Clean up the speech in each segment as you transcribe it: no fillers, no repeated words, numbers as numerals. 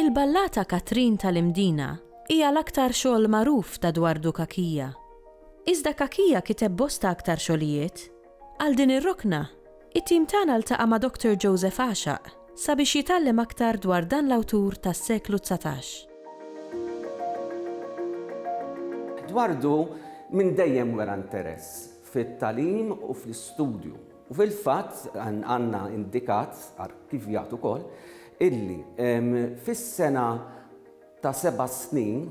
Il-ballata Katrin tal-Imdina hija l-aktar xogħol magħruf ta' Dwardu Kakija. Iżda Kakija kiteb bosta aktar xogħlijiet. Għal din ir-rokna, it-tim tagħna ltaqa' ma' Dr. Joseph Għaxaq sabiex jitgħallem aktar dwar dan l-awtur tas-seklu 19. Dwardu minn dejjem wera interess fit-tagħlim u fl-istudju. U fil-fatt għandna indikat arkivjat ukoll illi fis-sena ta' 7 snin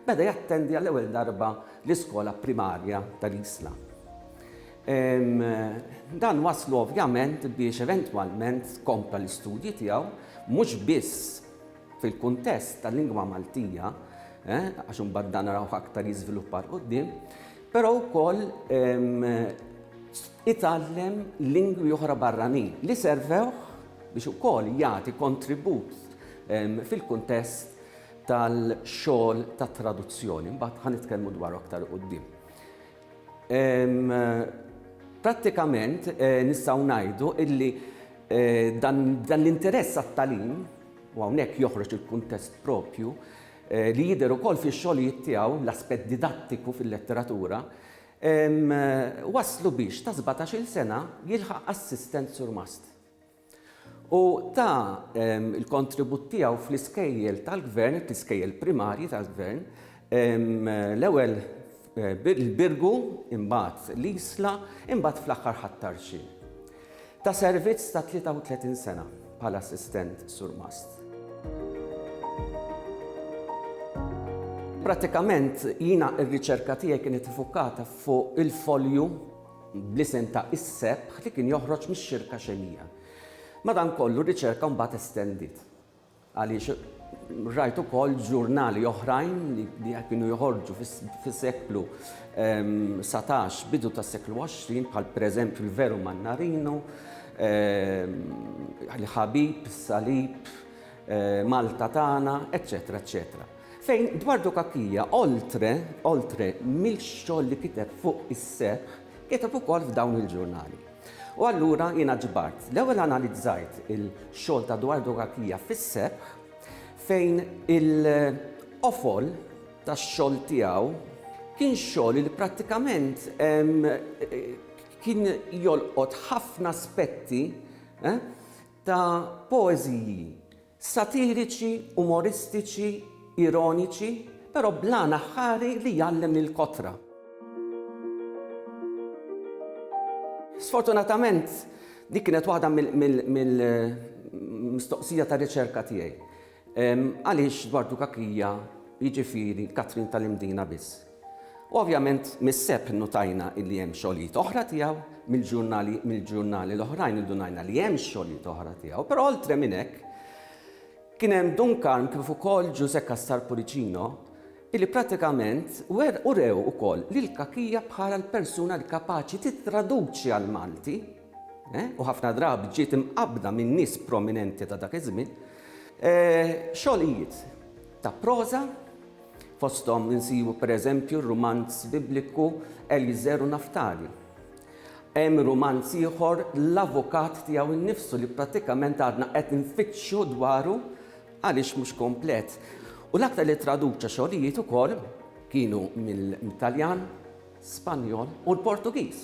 beda jattendi għall-ewwel darba l-iskola primarja tal-Isla. Dan waslu ovvjament biex eventwalment kompla l-istudji tiegħu mhux biss fil-kuntest tal-lingwa Maltija, għax imbagħad dan naraw aktar jiżviluppar quddiem, però wkoll itgħallem lingwi oħra barranin li servew biex ukoll jagħti kontribut fil-kuntest tal-xogħol tat-traduzzjoni. Mbagħad ħanitkellmu dwar aktar quddiem. Prattikament nistgħu ngħidu illi dan l-interess għat-tagħlim u hawnhekk joħroġ il-kuntest propju li jidher ukoll fix-xogħlijiet tiegħu l-aspett didattiku fil-letteratura waslu biex ta' 17-il sena jilħaq assistent surmast. U ta' il-kontribut tiegħu fl-iskejjel tal-gvern, l-iskejjel primarji tal-gvern, l-ewwel il-Birgu, imbagħad l-Isla, imbagħad fl-aħħar ħattarxin. Ta' servizz ta' 33 sena bħala assistent surmast. Pratikament jiena r-riċerka tiegħi kienet iffukata fuq il-folju bl-isem ta' is-sebħ li kien joħroġ mix-xirka xemija. Madankollu r-riċerka mbagħad estendit għaliex rajt ukoll ġurnali oħrajn li kienu joħorġu fis-seklu 19 bidu tas-seklu 20 bħal pereżempju l-Veru Mannarino, l-Ħabib, Salib, Malta Tagħna, eċċetera, eċċetera. Fejn Dwardu Kakija oltre mill-xogħol li kiteb fuq is-sebħ kiteb ukoll f'dawn il-ġurnali. U allura jiena ġbart l-ewwel analizzajt il-xogħol ta' Dwardu Kakija fis-sebħ fejn il-qofol tax-xogħol tiegħu kien xogħol li prattikament kien jolqot ħafna aspetti ta' poeżiji satiriċi, umoristiċi, ironiċi, però blana ħari li jgħallem lil-kotra. Sfortunatament, dik kienet waħda mill-mistoqsija ta' riċerka tiegħi. Għaliex Dwardu Kakija jiġifieri Katrin tal-Imdina biss. Ovvjament mis-sebħ notajna li hemm xogħlijiet oħra tiegħu mill-ġurnali l-oħrajn indunajna li hemm xogħlijiet oħra tiegħu, però oltre minn hekk kien hemm Duncan kif ukoll Giuseppe Castelporicino illi prattikament urew ukoll lil Kakija bħala l-persuna li kapaċi titraduċi għal Malti, u ħafna drabi ġiet imqabbda minn nies prominenti ta' dak iż-żmien, xogħlijiet ta' proża fosthom insibu pereżempju r-rumanz bibliku Eliezer u Naftali. Hemm rumanz ieħor l-avukat tiegħu innifsu li prattikament għadna qed nfittxu dwaru għaliex mhux komplet. U l-aktar li traduċa xogħlijiet ukoll kienu mill-Italjan, Spanjol u l-Portugiż.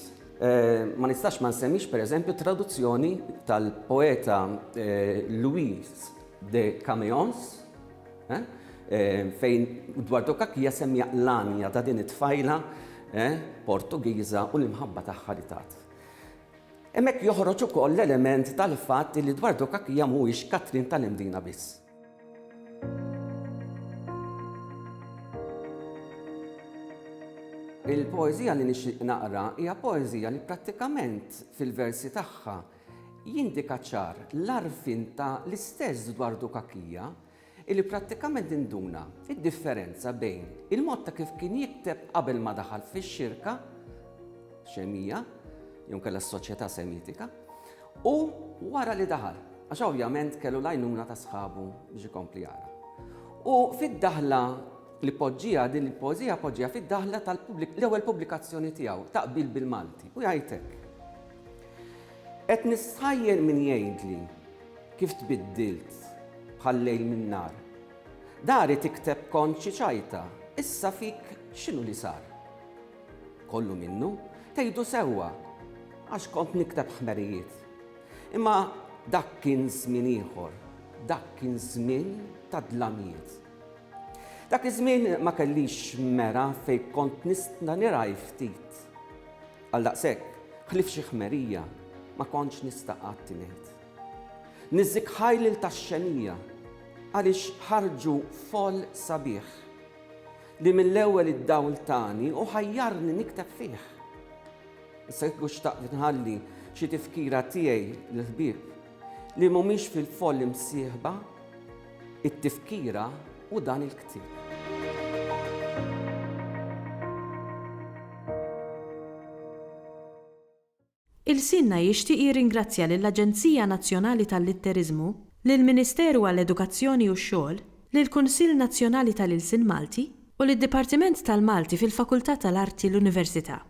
Ma nistax ma nsemmix pereżempju traduzzjoni tal-poeta Luis de Camões, fejn Dwardu Kakija semmija l-anja ta' din it-tfajla Portugiża u l-imħabba tagħha li tat. Hemmhekk joħroġ ukoll l-element tal-fatt li Dwardu Kakija mhuwiex Katrin tal-Imdina biss. Il-poeżija li nixtieq naqra hija poeżija li prattikament fil-versi tagħha jindika ċar l-arfin ta' l-istess Dwardu Kakija illi prattikament induna id-differenza bejn il-mod ta' kif kien jikteb qabel ma daħal fix-xirka xemija, jew kellha s-soċjetà semitika, u wara li daħal, għax ovvjament kellu l-għajnuna ta' sħabu biex ikompli jara. U fid-daħla li poġġija din il-poezija poġġija fid-daħla l-ewwel pubblikazzjoni tiegħu taqbil bil-Malti u jgħidlek. Qed nistħajjen min jgħidli kif tbiddilt bħal-lejl min-nar. Dari tikteb kont xi ċajta, issa fik x'inhu li sar. Kollu minnu tgħidu sewwa għax kont nikteb ħmerijiet. Imma dak kien żmien ieħor, dak kien żmien ta' dlamijiet. Dak iż-żmien ma kellix mera fejn kont nista' niraj ftit. Għal daqshekk ħlif xi ħmerija ma kontx nista' qatt ngħid. Niżżik ħajlil tax-xenija għaliex ħarġu fol sabiħ li mill-ewwel id-dawl tani u ħajjarni nikteb fih. Issa jekk xtaqt nħalli xi tifkira tiegħi l-ħbieb li mhumiex fil-foll imsieħba, it-tifkira u dan il-ktieb. Il-Sinna jixtieq jirringrazzja lill-Aġenzija Nazzjonali tal-Litterizmu, lill-Ministeru għall-Edukazzjoni u x-Xogħol, lill-Kunsill Nazzjonali tal-Ilsien Malti u lid-Dipartiment tal-Malti fil-Fakultà tal-Arti l-Università.